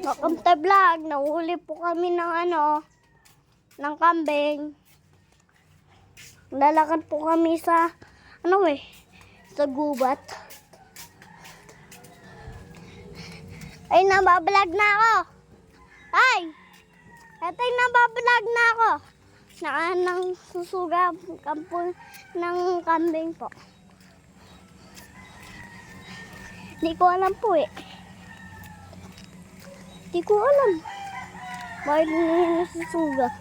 Welcome to vlog. Nahuli po kami ng ng kambing. Lalakad po kami sa sa gubat. Ay, nabablog na ako. Ay! Etay, nabablog na ako. Nang susuga kampo ng kambing po. Hindi ko alam po eh. Hindi ko alam. Bakit hindi nasusuga?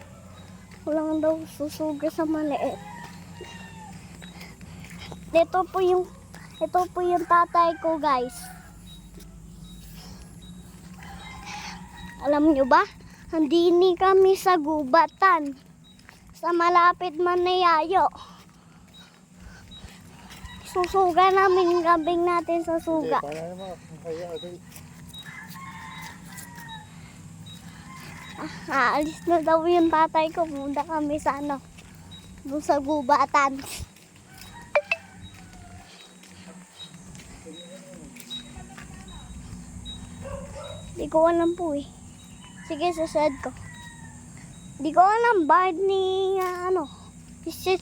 Walang daw susuga sa maliit. Ito po yung tatay ko, guys. Alam nyo ba? Hindi kami sa gubatan. Sa malapit man na yayo. Susuga namin yung kambing natin sa suga. Aalis na daw yung tatay ko. Punta kami sa doon sa gubatan. Di ko alam po eh. Sige, susad ko. Di ko alam bakit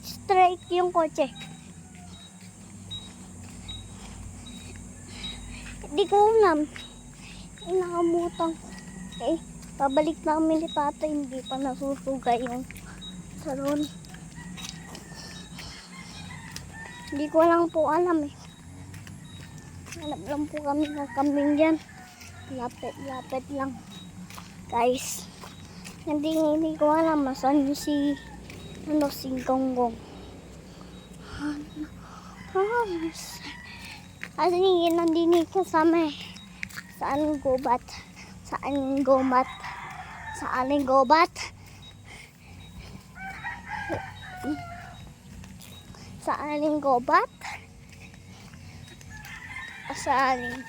straight yung kotse. Di ko alam. Inakamutang. Pabalik namin ni tatay, hindi pa nasusuga yung salon. Hindi ko lang po alam eh. Hanap lang po kami ng kambing dyan. Lapit lang. Guys, hindi ko alam saan si Gonggong. Kasi nandini ka sa saan gubat. Saan gomat? Saan gobat? Saan gobat? Saan